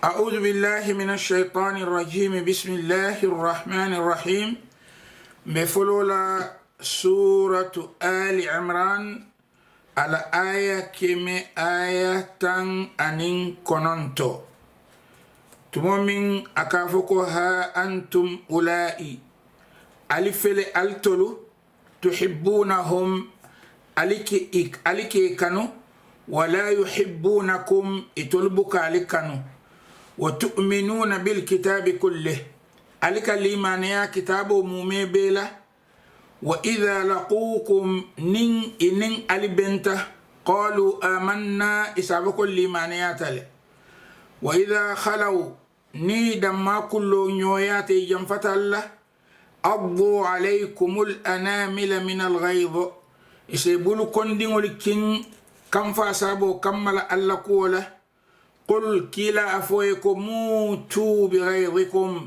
أعوذ بالله من الشيطان الرجيم بسم الله الرحمن الرحيم بفلولا سورة آل عمران على آية كم آية تن أنين كننتو تمومين أكافوكوها أنتم أولئي ألفل ألتلو تحبونهم ألكي كانوا ولا يحبونكم إتلبك ألكانوا وتؤمنون بالكتاب كله ألك الإيمانيا كتاب مومي بلا وإذا لقوكم نين ألبنته قالوا آمنا إسابق الإيمانيا تلي وإذا خلوا نيدا ما كل نيويات جنفت الله أضوا عليكم الأنامل من الغيظ إسيبولو كندين ولكين كم فاسابو كمل الله قوله قل كلا أفويكم موتوا بغيظكم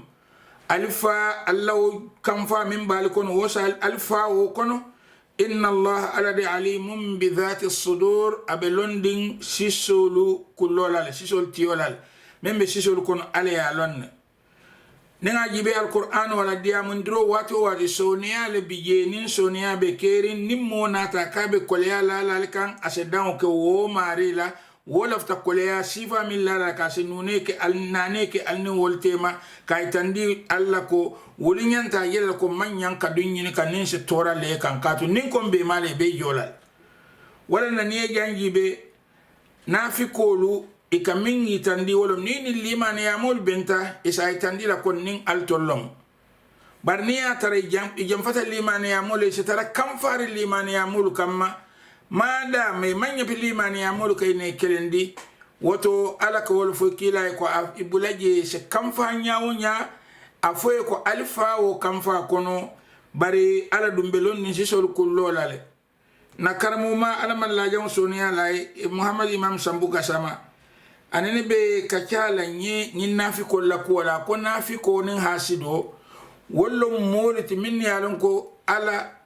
ألفا الله كم فا من بالكم وسأل ألفا وكنو إن الله على عليم بذات الصدور أبلندين سيسولو كلولا سيسول تيولا من بسيسول كن عليا لن نجيب القرآن ولا ديا من درو واتو وادي سونيا لبيجينين سونيا بكيرين نمو ناتاكا بكوليا لا لكان أسدان كو ماريلا wolafta koleya sifa min lara ka se nuneke alnaneke alni woltema kay tandi alla ko wolinyanta yela ko manyan ka dunyini kan nin se tora le kan katu nin kon be male be jolal wala na niye jangi be nafikolu e kamin yitandi wolo nini limane ya mol benta e sa yitandi la kon nin altolom barniya tare jam fata limane ya mol e se tara kam fari limane ya mol kamma mada me manya pilimani ya mulu kayne kelendi woto alaka wol fo kila ko ibulaje se kamfa nyawonya afoye ko alfa wo kamfa kono bari ala dumbelon ni sisol kullolale na karamu ma ala man la jam sonia lay muhammad imam sambuga sama anene be kachala ni nafi ko la ko la ko nafi ko nin hasido wollo moliti minni alon ko ala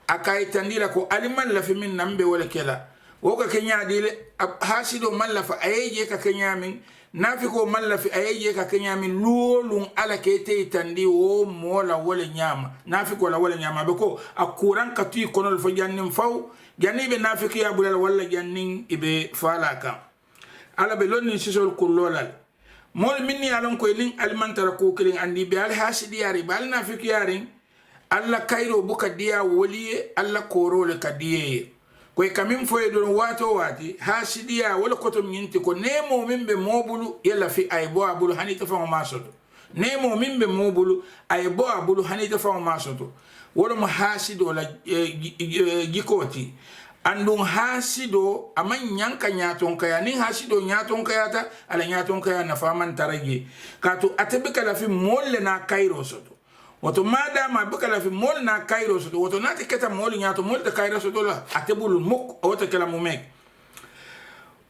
akai tandila ko aliman la fi min nambe wala kela woka kenya dile hasido mallafa ayeje ka kenya min nafiko mallafi ayeje ka kenya min lolun ala kete tandi wo mola wala nyama nafiko la wala nyama beko akuran ka tu kono fa jannim faw janni be nafiki ya bulal wala jannin ibe falaka ala be lonni sisol kullolal mol minni alon ko lin alimantara ko kilin andi be al hasidi yari bal nafiki yari alla kairo buka dia woliye alla korole kadiye koy kamim foye don wato wati hasidiya wala kotom nyinti ko nemo mimbe mobulu yalla fi aybo abulu hanita fa masoto nemo mimbe mobulu aybo abulu hanita fa masoto wala mo hasido la gikoti andun hasido aman nyanka nyaton kaya ni hasido nyaton kaya ta ala nyaton kaya na faman tarage kato atebika la fi molle na kairo soto woto mada ma bukala fi mol na kairo so woto nati keta mol nyato mol ta kairo so la atebul muk woto kala mumek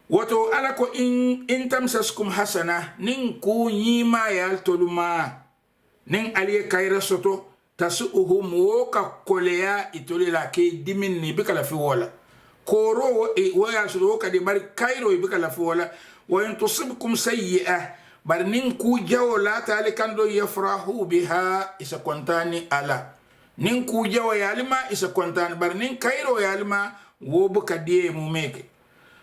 woto ala ko in tamsaskum hasana nin ku nyima yal toluma nin aliye kairo so to tasuhum woka kolea itolila ke dimin ni bukala fi wala koro wo ya so woka de bari kairo bukala fi wala wa in tusibkum sayyi'ah bar nin ku jawo la tali kando yafrahu biha isa kontani ala nin ku jawo yalima isa kontani bar nin kairo yalima wo buka die mu meke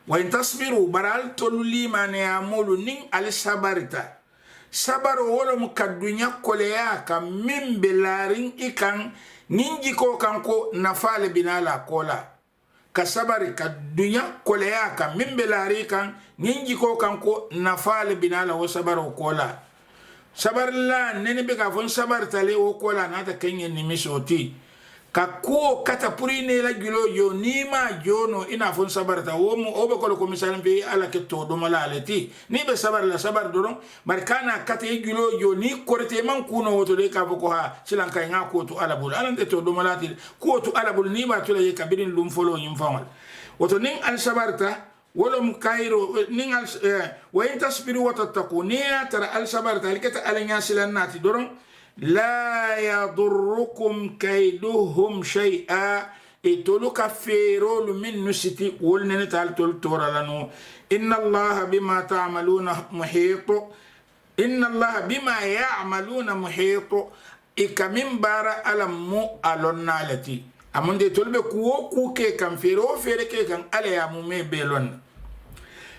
wa in tasbiru baral toluli mane amulu nin al sabarita sabaro wolo mu kadunya koleya ka min belarin ikan ninji ko kanko nafale binala kola ka sabari ka dunya koleya ka min belari kan ninji ko kanko nafale binala wo sabaro kola sabar la nene be ka fon sabar tale wo kola na ta kenye ni misoti ka ko kata purine la gilo yo nima jono ina fon sabar ta wo mo obe ko ko misalan be ala ke to do mala alati ni be sabar la sabar doron barkana kata gilo yo ni korte man kuno woto de ka ko ha silan kay nga ko to alabul alante to do malati ko to alabul ni ba to le kabirin lum folo nyim famal woto nin al sabarta wolum kairo nin al wa in tasbiru wa tattaqu ni tara al sabarta likata alanya silan nati doron la yadurrukum kaiduhum shay'a itolu kafirolu min nusiti wolnene tal tol toralano inna allaha bima ta'maluna muhit inna allaha bima ya'maluna muhit ikamin bara alamu alonnalati amunde tolbe kuwo ku ke kan fero fere ke kan ala ya mu me belon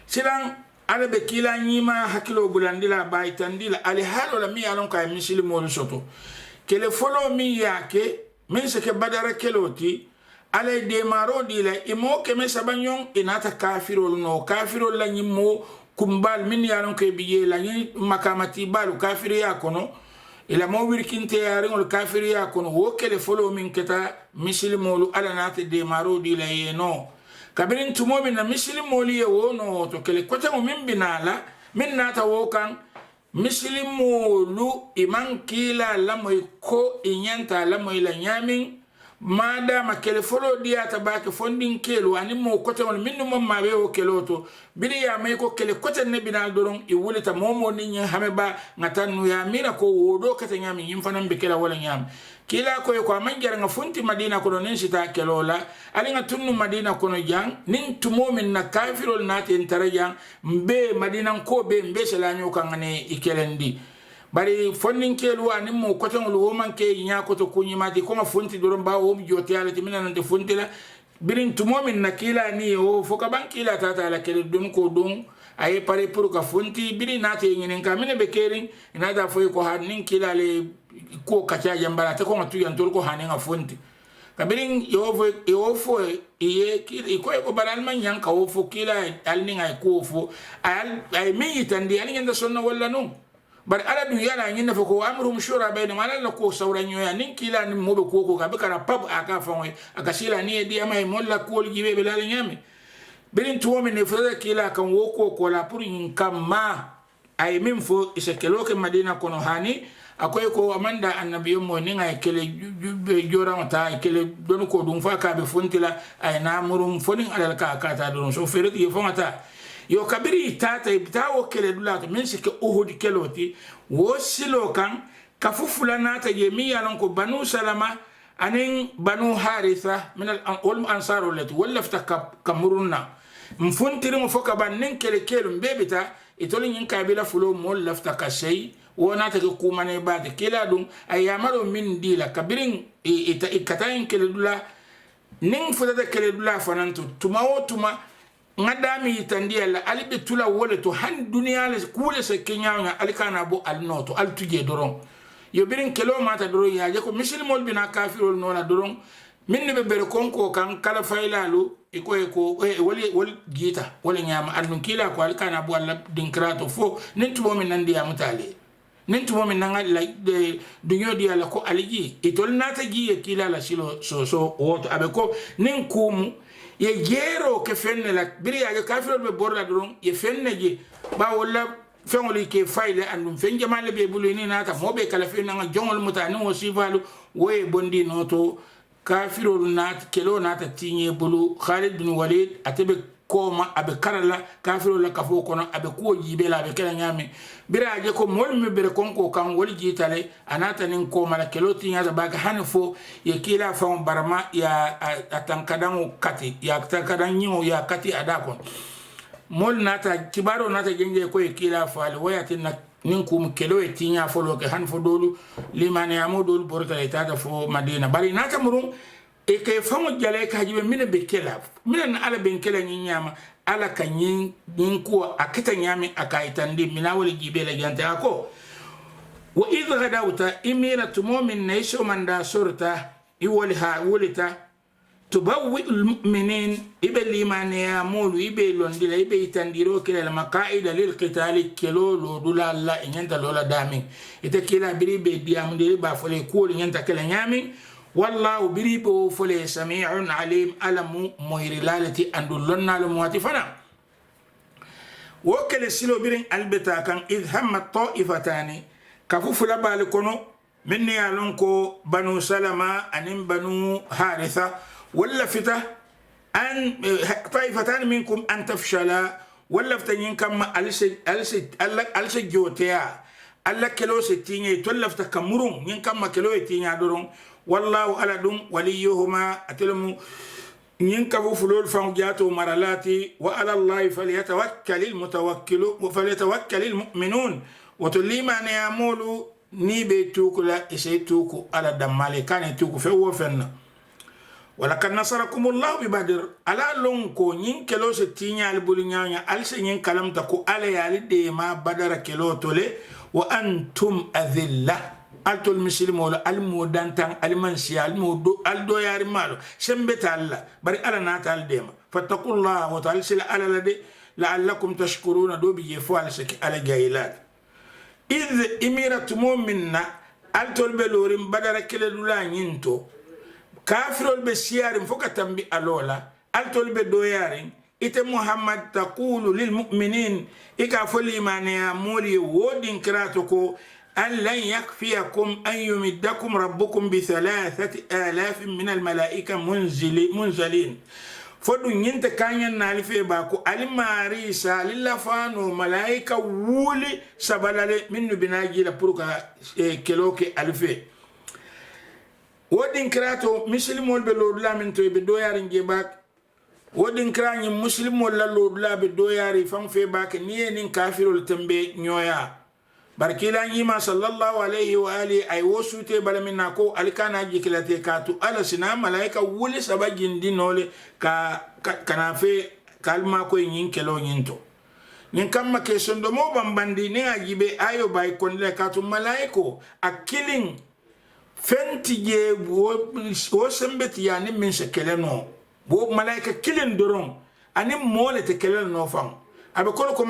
silan ala be kila nyima hakilo bulandila baitandila ali halo la mi alon kay misilimo soto kele folo mi yake min se ke badara keloti ala de maro dila imo ke me sabanyon inata kafirol no kafirol la nyimo kumbal min yalon kay biye la nyi makamati balu kafiri ya kono ila mo wirkinte yaringol kafiri ya kono wo kele folo min keta misilimo ala nata de maro dila yeno kabirin tumo min na misilimo li wo no to kele kota mo min binala min nata wo kan misilimo lu iman kila lamoy ko inyanta lamoy la nyamin mada ma kele folo dia tabake fondin kelo ani mo kota won min mo mabe o keloto bidi ya may ko kele kota ne binal doron i wulita momo ni nya hameba ngatanu ya mina ko wodo kata nyami yimfanan be kela wala nyam kila ko ko manjara nga funti madina ko nen sita kelola ali nga tunnu madina kono jang nin tumo min na kafirol nati entarajang mbe madina ko be mbe selanyo kangane ikelendi bari fondin kelu ani mo koto ngol wo manke nya koto kunyimati ko ma funti doron ba wo joti ala timina nante funti la birin tumo min na kila ni o foka ban kila tata la kele dum ko dum ay pare pour ka funti biri nate nginen ka mine be kerin ina da foy ko hanin kila le ko kacha jambara te ko ngatu yan tol ko hanin a funti kabirin yo fo iye ko baral man yan ka wo fo kila alni ay ko fo ay mi tandi ani ngenda sonna wala no bar ala du yala ngina fo ko amrum shura bayna mala la ko sawranyo ya nin kila nin mobe ko ka be kana pab aka fanwe aka sila ni di amay molla ko jibe be la nyame birin tuwo min ne fere kila kan woko ko la pour yin kamma ay min fo isekelo ke madina kono hani akoy ko amanda annabiyo mo ni ngay kele jora ta kele don ko dum fa ka be fontila ay namurum fonin alal ka ta don so fere ki fonata yo kabiri tata ibtawo kele dulato min sike uhud keloti wo silo kan kafufula nata je mi yalan ko banu salama anin banu haritha min al ansar allati wallafta kamurunna mfuntiri mo foka ban nin kele kelu mbebita itoli nyin kabila fulo mo lafta ka sey wona ta ko mane baade kela dum ayamaro min dila kabirin ikatayin kele dula nin fudata kele dula fanantu tuma o tuma ngadami tandiya la alibe tula wole to han duniya le kule se kenyanga alikana bo alnoto altuje doron yo birin kelo mata doron ya je ko muslimol bina kafirol nona doron min ne bere konko kan kala faylalu iko wali gita wali nyama annun kila ko alikana bo alla dinkrato fo nin tubo min nandi ya mutale nin tubo min nanga la de dunyo di ala ko aliji itol nata gi kila la silo so woto abe ko nin kumu ye jero ke fenne la biri ya kafirol be borla doron ye fenne je ba wala fengoli ke fayle andum fen jamale be bulini nata mobe kala fenne nga jongol mutani wo sivalu woye bondi noto kafirol nat kelo nata tinye bulu Khalid bin Walid atebe koma abe karala kafirol la kafo kono abe ko jibe la be kala nyame bira je ko mol me bere konko kan woli jitale anata nin koma la kelo tinya da baga hanfo ye kila fa barama ya atankadan kati ya atankadan nyimo ya kati adako mol nata kibaro nata genge ko ye kila fa le wayati na nin kum kelo e tinya fo lo ke hanfo dolu limane amodol borta eta fo madina bari nata murum e ke famo jale ka jibe mine be kela mine ala ben kela nyama ala kanyin ko akita nyami akaitandi mina wali jibe la jante ako wa idh gadawta imira tumumin naisho manda surta iwalha wulita tubawwi almu'minin ibe limane ya mulu ibe londila ibe itandiro kila la maqaida lil qitali kelo lo dula la nyanta lola dami ite kila biribe diamde ba fole ko nyanta kala nyami والله بريبو فلي سميع عليم ألم مهرلالتي أندلنا المواتفنا وكل السلو برين البتا كان إذ هم الطائفتان كفوف لبالكونو مني ألونكو بنو سلمة أنم بنو حارثة ولا فتا أن طائفتان منكم أن تفشلا ولا فتنين كما ألس جوتيا ألا كيلو ستيني تولفتا كمرون ين كما كيلو ستيني دورون والله على دم وليهما أتلمو ينكبوا فلول فانجاتوا مرلاتي وعلى الله فليتوكل المؤمنون woto limane ya molu ni be tukula isay tuku ala damale kane tuku fe wo fenna ولقد نصركم الله ببدر على لونكو نين كيلو ستيني على بولينيا على سنين كلام تكو على يالي دي ما بدر كيلو تولي وأنتم أذلة ألتو المسلمون المودانتان المنسيا المودو الدو ياري مالو سنبت الله بري على ناتال ديما فاتقوا الله وتعالى سلا على لدي لعلكم تشكرون دو بيجيفو على سكي على جايلات إذ إميرة مؤمنة ألتو البلورين بدر كيلو لا ينتو كافرول بسيارين فوق تنبي ألولا ألتول بدويارين إت محمد تقول للمؤمنين إكافل إيمان يا مولي ودين كراتكو أن لن يكفيكم أن يمدكم ربكم ب3,000 من الملائكة منزلين فدو نينت كانيان نالفي باكو الماريسا للفانو ملائكة وولي سبالالي منو بناجي لبروكا كيلوكي ألفي ودين كراتو مسلم ول بلودلا من توي بدويار نجيباك ودين كراني مسلم ولا لودلا بدويار فان في باك ني نين كافر التمبي نيويا باركيلا يما صلى الله عليه واله اي وسوتي بل منكو الكانا جيكلاتي كاتو على سنا ملائكه ولي سباجين دي نولي كنا في كالما كو نين كيلو نينتو نين كما كيسون دو مو بامباندي ني اجيبي ايو باي كون لي كاتو ملائكو اكيلين fenti je wo sembeti ya ni min se keleno bo malaika kilin doron ani mole te keleno no fam abe ko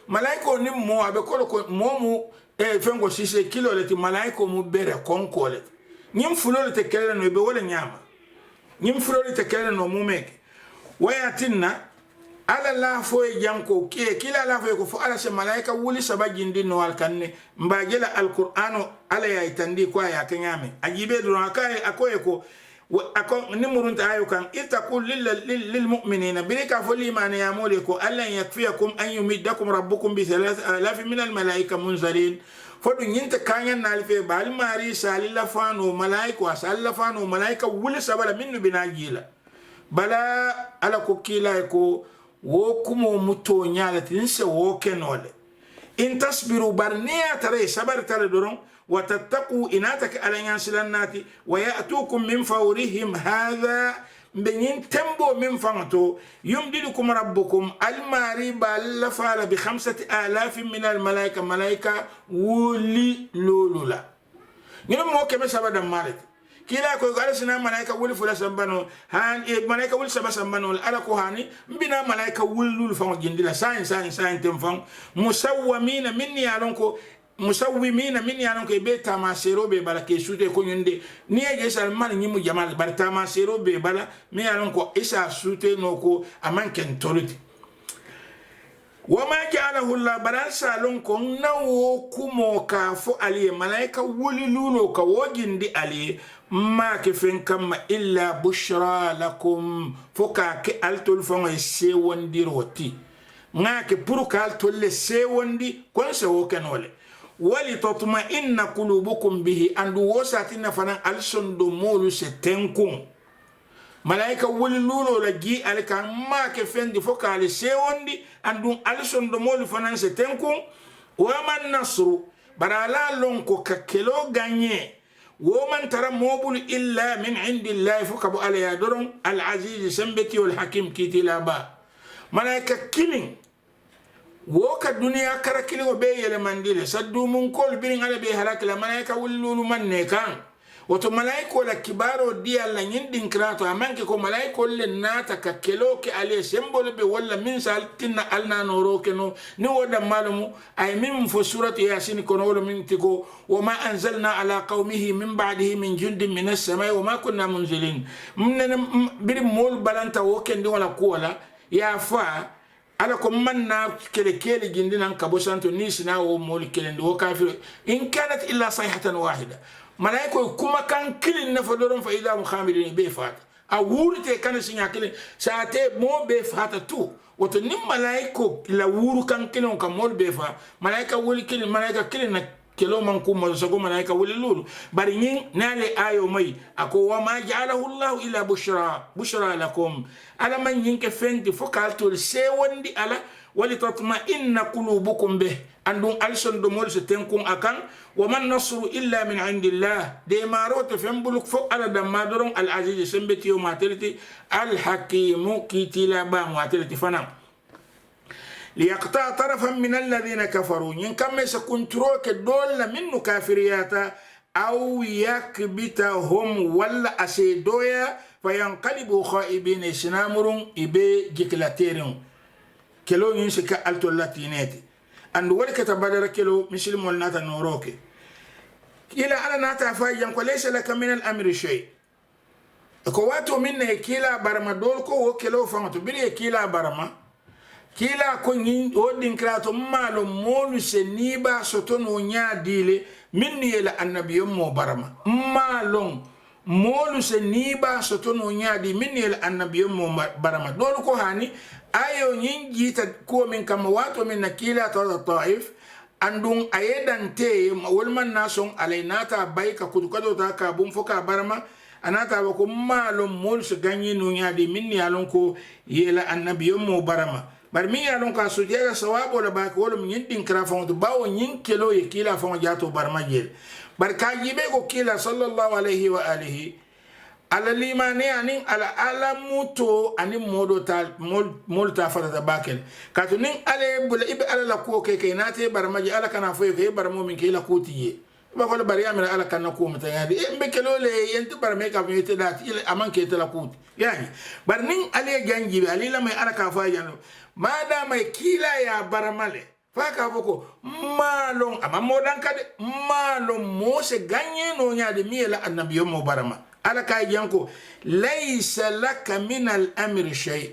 malaiko ni mo abe ko momu fengo sise kilo le ti malaiko mu bere konkole nyim fulo le te keleno be wala nyama nyim fulo le te keleno mu meke wayatinna ala la foye janko kila la foye ko fo ala se malaika wuli sabajindi no alkanne mbagela alqur'ano ala ya itandi ko ya kenyame ajibe do akai akoye ko akon nimurunta ayo kan itaqul lil mu'minina bilika fo liman ya muliko alla yakfiyakum an yumiddakum rabbukum bi 3,000 min al malaika munzalin fo du nyinta kanyan nalfe bal mari salilla fano malaika salilla fano malaika wuli sabala minnu binajila bala ala ko kila ko wo kumo muto nyala tinse wo kenole in tasbiru barniya tare sabar tare doron wa tattaqu inataka alanyan silannati wa ya'tukum min fawrihim hadha benin tembo min fanto yumdidukum rabbukum almari bal fala bi 5,000 min al malaika wuli lulula ngino mo kebe sabada malet kila ko gala sina malaika wuli fula sambano han malaika wuli sambano ala ko hani mbina malaika wulul fa jindila sain tem fam musawwimina minni alon ko be tamasero be bala ke sute ko nyunde ni e sal man nyimu jamal bar tamasero be bala mi alon ko isa sute no ko amanken toluti wama ja'alahu Allah baransa lon ko nawo kumo ka fo ali malaika wuli lulo ka wojindi ali ما كفين كما إلا بشرى لكم فكا كالتول فما سيوان دي روتي ما كبرو كالتول سيوان دي كون سيوان كنولي ولتطمئن قلوبكم به أندو وساتنا فنا ألسن دو مولو ستنكم ملايكا وللولو لجي ألكا ما كفين دي فكا سيوان دي أندو ألسن دو مولو فنا ستنكم وما النصر برالا لونكو ككلو غانيه ومن ترى موبل إلا من عند الله فكبو على يدرون العزيز سنبتي والحكيم كيتي لابا ملايكا كيلين وكا الدنيا كرا كيلين وبيه لمنديل سدو من كل بين على بيه هلاك لملايكا ولولو من نيكان وتو ملايكو لكبارو دي alla يندين كراتو أمانكي كو ملايكو لناتا ككيلوكي عليه سنبول بي ولا من سالتنا ألنا نوروكي نو دا مالمو أي من فسورة ياسين كنولو من تكو وما أنزلنا على قومه من بعده من جند من السماء وما كنا منزلين من بير مول بلانتا وكين دي ولا كولا يا فا ala ko manna kele jindina kabosanto nisina o mol kele ndo kafir in kanat illa sayhatan wahida malaiko kuma kan kilin na fodoron fa ila muhammadin be fat a wurite kan sinya kilin saate mo be fata tu woto nim malaiko la wuru kan kilin ka mol be fa malaika wuli kilin malaika kilin na kelo man kuma sago malaika wululu bari nyin nale ayo mai ako wa ma ja'alahu Allah illa bushra lakum ala man yin ke fendi fokal tol se wondi ala walitatma'inna qulubukum bih andun alson do mol se tenkun akan wa man nasru illa min indillah de marot fembuluk fo ala damma doron al aziz sembeti yo materti al hakim kitila ba materti fanam ليقطع طرفا من الذين كفروا ين كم سكنتروك دول من كافريات أو يكبتهم ولا أسيدويا فينقلبوا خائبين سنامرون إبي جكلاتيرون كيلو ينسك ألتو اللاتينيتي أن ولك تبادر كيلو مسلم والناتا نوروكي إلى أنا ناتا فاجم وليس لك من الأمر شيء كواتو منه كيلا برما دولكو وكيلو فانتو بلي كيلا برما kila ko nyin odin krato malo molu se niba sotono nya dile minni ila annabiyum mo barama malon molu se niba sotono nya di minni ila annabiyum mo barama dol ko hani ayo nyin jita ko min kam wato min nakila to taif andun ayedante wolman nason alainata bayka kudukado ta ka bum foka barama anata ko malon molu se ganyi no nya di minni alon ko yela annabiyum mo barama bar mi ya lon ka sujega sawabo la ba ko min yindin kra fon to bawo nyin kelo ye kila fon jato bar majel bar ka yibe ko kila sallallahu alaihi wa alihi ala limani anin ala alamuto anin modo tal mol ta fata bakel ka to nin ale bula ibe ala la ko ke nate bar majel ala kana fo ke bar mo min kila kutiye ba ko bar ya min ala kana ko mata yadi e be kelo le yent bar me ka mete dat aman ke tala kuti yani bar nin ale ganji ali la mai ala ka fa yano mada mai kila ya baramale faka foko malon ama modan kade malon mose ganye no nyaade miela annabiyo mo barama ala kay janko laysa laka min al amri shay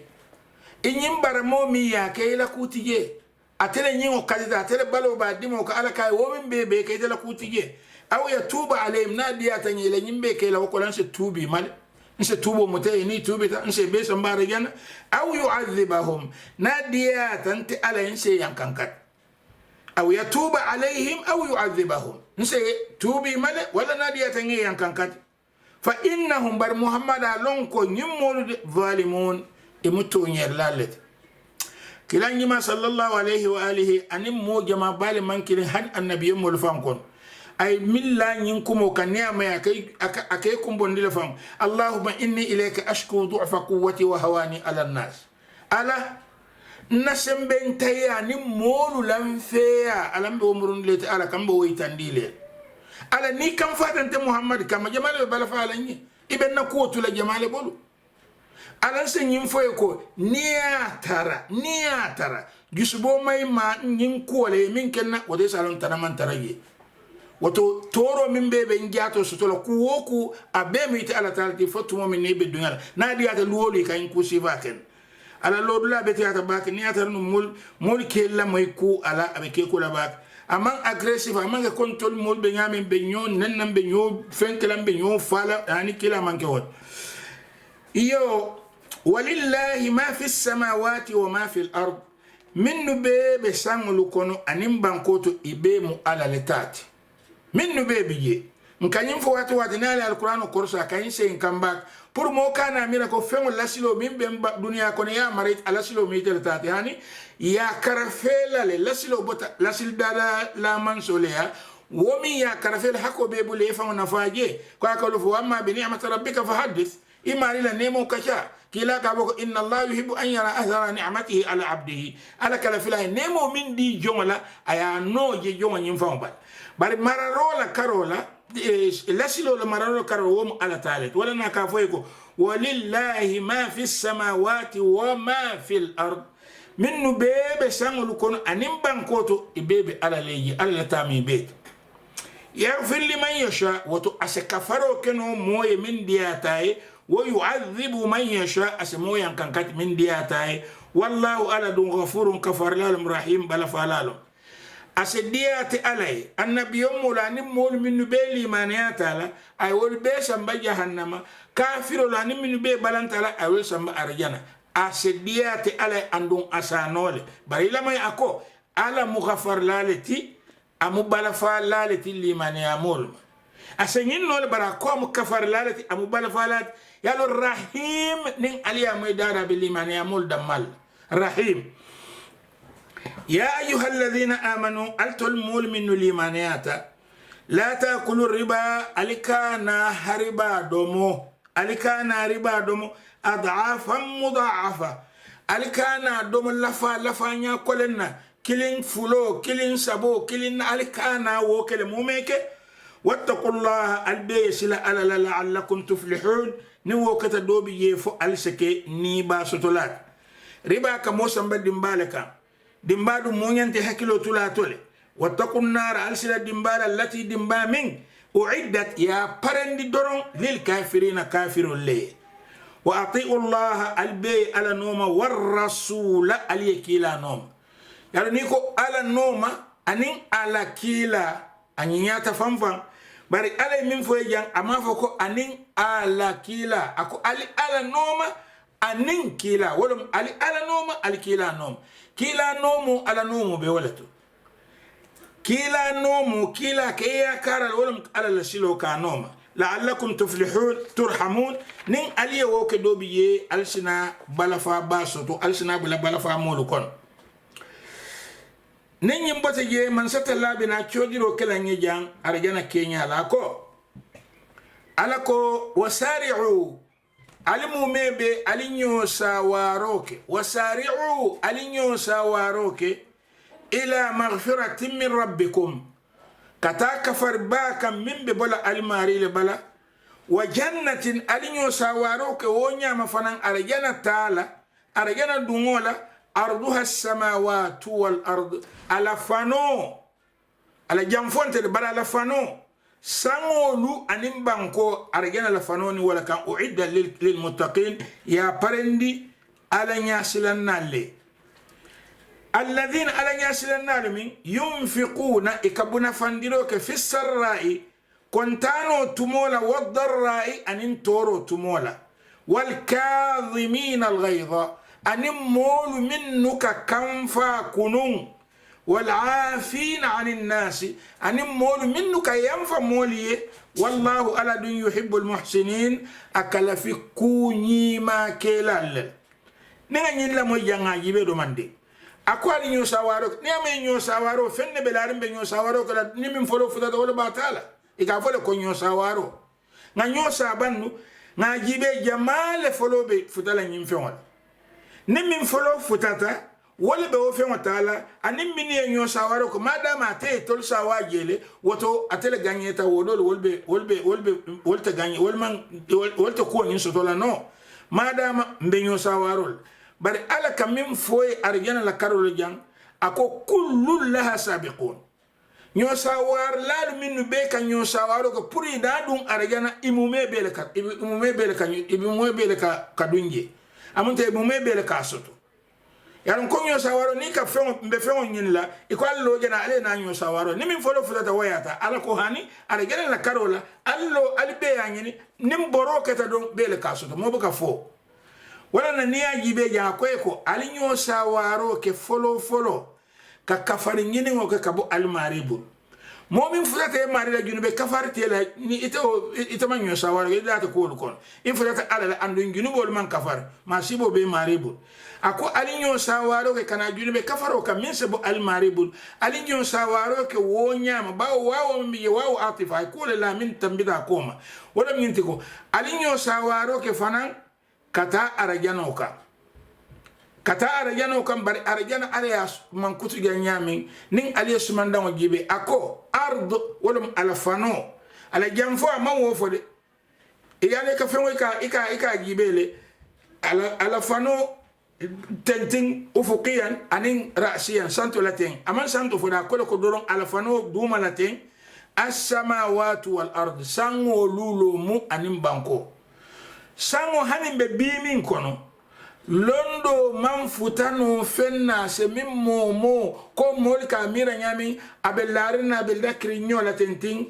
inyim baramo mi ya kayla kutije atele nyingo kadita atele balo ba dimo ko ala kay wo min bebe kayla kutije aw ya tuba alayhim nadiya tanyele nyimbe kayla ko lan se tubi mal nse tubo mutay ni tubita nse be sambare jana aw yu'adhibahum nadiya tanti ala nse yankankat aw yatuba alaihim aw yu'adhibahum nse tubi male wala nadiya tangi yankankat fa innahum bar muhammada lonko nyimolu zalimun imutu nyerlalet kila nyima sallallahu alaihi wa alihi anim mo jama bale mankiri han annabiyyu mul fankon ay milla nyinkumo kanema ya akay kumbondile fam allahumma inni ilayka ashku du'fa quwwati wa hawani ala nas ala nasembe ntaya ni molu lamfeya alambe umrun leti ala kambo waytandile ala ni kam fatante muhammad kama jamale bala falanyi ibenna kuotu la jamale bolu ala se nyimfoy ko niatara jusubo may ma nyinkole min kenna wode salon tanaman taraye wato toro min bebe ngiato sotola kuwoku abemi ite ala talti fotumo min nebe dunyala na diata luwoli kan ku sivaken ala lodula beti ata bak ni ata no mol kella moy ku ala abe ke ko la bak amang aggressive amang control mol be nyame be nyon nenam be nyo fenkelam be nyo fala ani kila manke hot iyo walillahi ma fi samawati wa ma fi al-ard minnu bebe sangulu kono anim bankoto ibemu ala letati minnu bebiye nkanyim fo watu nale alquran ko so kayin se nkamba pour mo kana mira ko fengo lasilo min be dunia ko ya marit alasilo mi teltati hani ya karafela le lasilo bota lasil dala la mansoleya womi ya karafela hako be bule fa na faje ko akalu fo amma bi ni'mat rabbika fahaddith imari la nemo kasha kila ka boko inna allah yuhibbu an yara athara ni'matihi ala abdihi ala kala filahi nemo min di jongala aya no je jonga nyim fa ba bari mararola karola lasilo la mararola karola wo ala talet wala na ka foyko walillahi ma fi samawati wa ma fi al-ard minnu bebe sangulu kono anim bankoto ibebe ala leji ala tami be yaghfir liman yasha wa tu askafaro keno moye min diataye wa yu'adhibu man yasha asmo yankankat min diataye wallahu ala dun ghafurun kafarlalum rahim bala falalo asediyati alay annabiyum mulani mol min beli maniyatala ay wol be samba jahannama kafiro lani min be balantala ay wol samba arjana asediyati alay andun asanole bari lamay ako ala mughafar lalati amu bala fa lalati limani amul asenyin no le bara ko mu kafar lalati amu bala fa lat yalo rahim nin aliya mu dara bil limani amul damal rahim ya ayuha alladhina amanu altul mu'minu limaniyata la taakulu riba alikana hariba domo alikana riba domo ad'afan mudha'afa alikana domo lafa nya kolenna kilin fulo kilin sabo kilin alikana wo kele mumeke wattaqullaha albaysila ala la'allakum tuflihun ni wo kata dobi yefo alseke ni ba sotolat riba ka mosamba dimbalaka dimbadu munyante hakilo tula tole واتقوا النار ألسل الدنبال التي دنبا من أعدت يا برند درون للكافرين كافر الليل وأطيعوا الله البي على نوم والرسول اليكيلا نوم يعني نيكو على نوم أنين على كيلا أنين يتفنفن bari على من فوجان أما فوكو أنين على كيلا أكو على نوم أنين كيلا ولم على نوم الكيلا نوم كيلا نوم على نوم بولتو كيلا نوم كيلا كيا كارل ولم على الشلو كانوم لعلكم تفلحون ترحمون نين علي ووك دوبي ألسنا بلفا باسوتو ألسنا بلفا مولكون نين يمبتجي من ستلا بنا تشوديرو كلا نيجان أرجانا كينيا ألاكو وسارعوا علموا ميبي ألينيو ساواروك وسارعوا ألينيو ساواروك إلى مغفرة من ربكم كتا كفر باكا من ببلا الماري لبلا وجنة ألينيو ساواروك ونيا مفنان أرجانا تالا أرجانا دونولا أرضها السماوات والأرض على فانو على جنفون تدبر على فانو سانولو أنيم بانكو أرجانا لفانوني ولا كان أعد للمتقين يا برندي على نياسلان نالي الذين على ياسل النالمين ينفقون إكبنا فندروك في السراء كنتانو تمولا والضراء أن تورو تمولا والكاظمين الغيظ أن مول منك كنفا كنون والعافين عن الناس أن مول منك ينفى مولي والله ألا دون يحب المحسنين أكل في كوني ما كلال نغني لما ينغي بدو مندي akwali nyo sawaro ni ame nyo sawaro fenne belarimbe nyo sawaro kala ni min folo futa do batala ika folo ko nyo sawaro nga nyo sabannu nga jibe jamale folo be futala nyim fewon ni min folo futata wala be o fewon tala anim min nyo sawaro ko madama te tol sawajele woto atele ganyeta wodol wolbe ganye wolman wolta ko nyin sotola no madama mbe nyo sawaro bari ala kamim foy arjana la karol jang ako kullu laha sabiqun nyo sawar lal min be ka nyo sawaro ko puri da dum arjana imume bele ka kadunje amunte imume bele ka soto yaron ko nyo sawaro ni ka fon be fon nyin la ikwal lo jana ale na nyo sawaro ni min folo fulata wayata ala ko hani arjana la karola allo albe yanyini nim boro keta don bele ka soto mo buka fo wala na niya jibe ja ko alinyo sawaro ke folo ka kafari nyini ngo ke kabo almaribu momin fulata mari la junube kafari tela ni ito man yo sawaro ke data ko kon in fulata ala andu junubo man kafar ma sibo be maribu ako alinyo sawaro ke kana junube kafaro ka min sebo almaribu alinyo sawaro ke wonya ma ba wawo mi wawo atifa ko la min tambida koma wala min tiko alinyo sawaro ke fanan kata arajano kan bari arajana arias man kutu ganyami nin alias manda wajibe ako ardo wolum alafano ala jamfo ma wo fode igale ka fengo ika gibele alafano tenting ufuqiyan anin ra'siyan santo latin aman santo foda ko doron alafano duma latin as-samawati wal ard sango lulo mu anin banko sango hanin be bimin kono londo man futano fenna se min momo ko mol ka mira nyami abelarina be dakri nyola tenting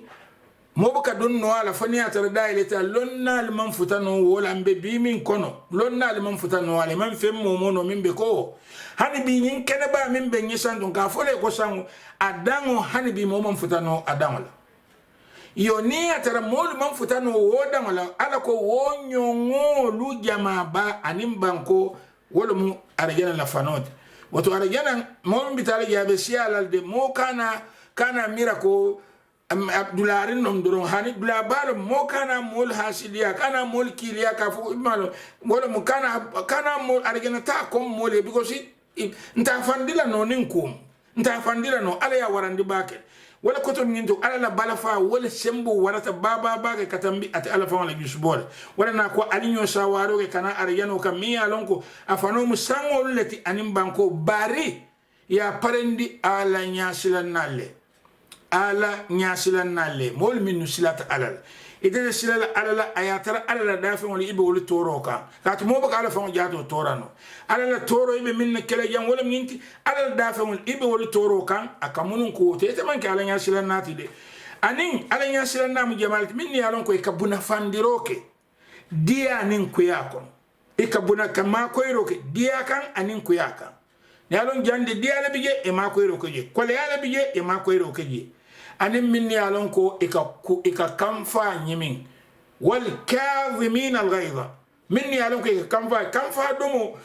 mobuka don no ala fani atara daileta lonna al man futano wala ambe bi min kono lonna al man futano wala man fem mono min be ko hani bi nyin kene ba min be nyisan don ka fole ko sangu adango hani bi mo man futano adango la yo ni atara mol man futano wodan wala ala ko wonyongo lu jama ba anim banko wala mu arjana la fanot wato arjana mo bitale yabe sialal de mo kana miracle abdularin nom doron hani dula balo mo kana mol hasilia kana mol kilia ka fu malo wala mo kana mol argena ta kom mole because nta fandila no ninkum nta fandila no ala ya warandi bake wala koto nginto ala la balafa wala sembo warata baba bake katambi ati ala fa wala jusbol wala na ko alinyo sawaro ke kana arjano ka mi alonko afano musango leti anim banko bari ya parendi ala nyasila nalle ala nyasilan nalle mol min nusilat alal ide silala alala ayatara alala dafa woni ibe wol toroka kat mo baka ala fon jaato torano alala toro ibe min kele jam wala minti alala dafa wol ibe wol toroka akamunun ko te man ka ala nyasilan nati de anin ala nyasilan nam jamal min ni alon ko e kabuna fandiroke dia nin ko yakon e kabuna kama ko iroke dia kan anin ko yakan ni alon jande dia la bije e ma ko iroke je ko le ala bije e ma ko iroke je anin minni alon ko ika kamfa nyimin wal kadhimin al ghaiza minni alon ko ika kamfa domo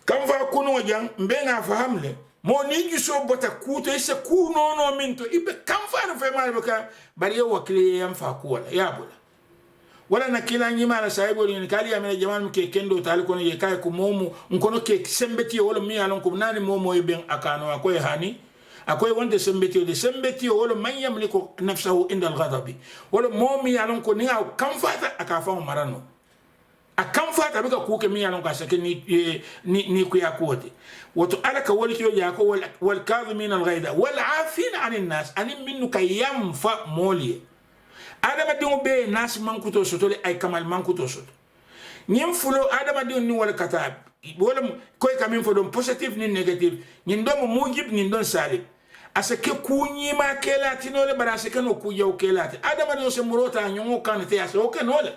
kamfa kunu wajan mbenga fahamle mo ni giso bota kuto isa kuno no minto ibe kamfa no fe mal baka bari yo wakili yam fa ko wala ya bula wala na kila nyima la saibo ni kali ya mena jaman ke kendo tali ko ni kay ko momu nkono ke sembeti wala mi alon ko nani momo iben akano akoy hani akoy wonde sembeti wala man yamliku nafsahu inda al-ghadabi wala momi yalon ko ni aw kamfata akafa marano akamfata bika kuke mi yalon ka sake ni ku yakote wato alaka wali kiyo yako wal kadhimin al-ghayda wal afina anin nas anin minnu kayam fa moli adama dingo be nas mankuto sotole ay kamal mankuto sot nyim fulo adama dingo ni wal katab wala koy kamin fo don positive ni negative nyin do mo mujib nyin don salib asake kunyi ma kelati nole bara asake no kuya kelati adama do se murota nyongo kan te ase o kenole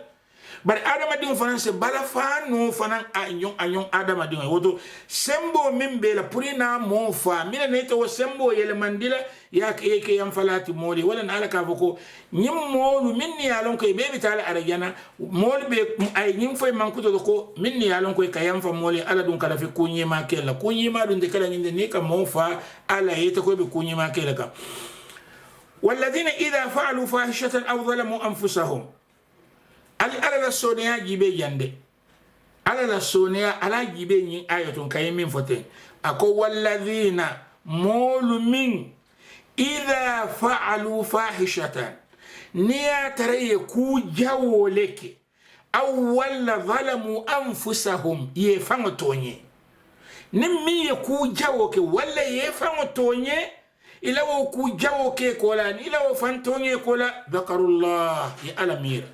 bari adama di France bala fa no fanan anyon adama di wodo sembo mimbe la purina mo fa mina ne to sembo yele mandila ya ke yam falati moli wala na ala ka foko nyim molu minni yalon ko be bitala arajana mol be ay nyim fay mankuto ko minni yalon ko kayam fa moli ala dun kala fi kunyi ma kella kunyi ma dun de kala nyinde ne ka mo fa ala yete ko be kunyi ma kella ka والذين إذا فعلوا فاحشة أو ظلموا أنفسهم ala la sonia jibe yande ala la sonia ala jibe nyi ayatun kayimin fote ako walladhina mulumin idha fa'alu fahishatan niya taraye ku jawoleke aw walla zalamu anfusahum ye fango tonye nimmi ye ku jawoke walla ye fango tonye ila wo ku jawoke kola ila wo fantonye kola dhakarullah ya alamira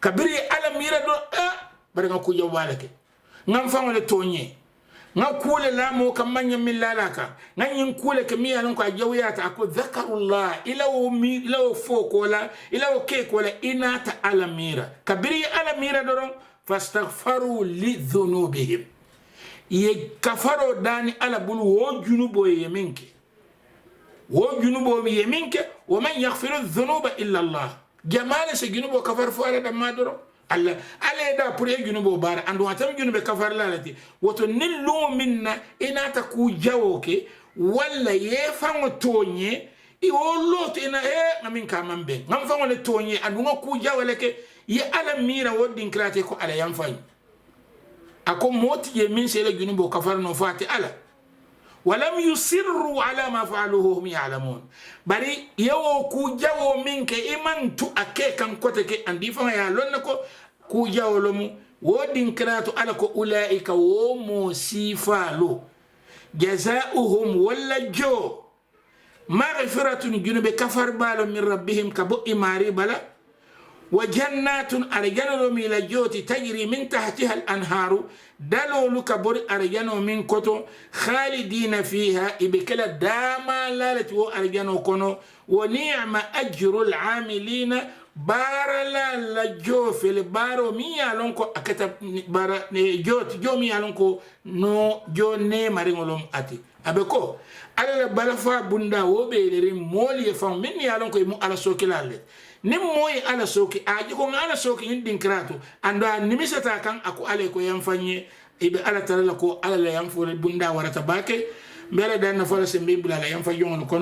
kabiri ala mira do bari nga kuja walake ngam fa wala tonye nga kule la mo kam manya min lalaka nga nyin kule ke mi anon ko ajawiyata ako dhakarullah ila o mi ila o fokola ila o ke kola inata ala mira kabiri ala mira do fastaghfaru li dhunubihim ye kafaro dani ala bulu wo junubo yeminke wa man yaghfiru dhunuba illa Allah jamale se junubo kafar fo ala damma doro alla ale da pour e junubo bara andu atam junube kafar la lati woto nillu minna inata ku jawoke walla ye fango tonye i wolot ina ngamin kamambe ngam fango le tonye andu ku jawale ke ye ala mira wodin krate ko ala yam fany ako moti ye min se le junubo kafar no fati ala ولم يصروا على ما فعلوه هم يعلمون بري يو كو جاو منك إيمان تو أكي كان كوتك أندي فما يعلنكو كو جاو لمو ودين كراتو ألكو أولئك وموسيفالو جزاؤهم ولا جو مغفرة جنوب كفر بالو من ربهم كبو إماري بلا وجنات أرجانو من الجوت تجري من تحتها الأنهار دلو لك بر أرجانو من كتو خالدين فيها إبكلا داما لالتو أرجانو كنو ونعم أجر العاملين بارلا لجو في البارو ميا لونكو أكتب بارا جوت جو ميا لونكو نو جو ني مارينولوم أتي أبكو على بلفا بندا وبيلري مولي فهم مني لونكو يمو على سوكي لالت ni moy ala soki aji ko ala soki indin krato anda nimisata kan aku ale ko yamfanye ibe ala tarala ko ala la yamfo bunda warata bake mbele dan na fala sembe bula la yamfa jongo kono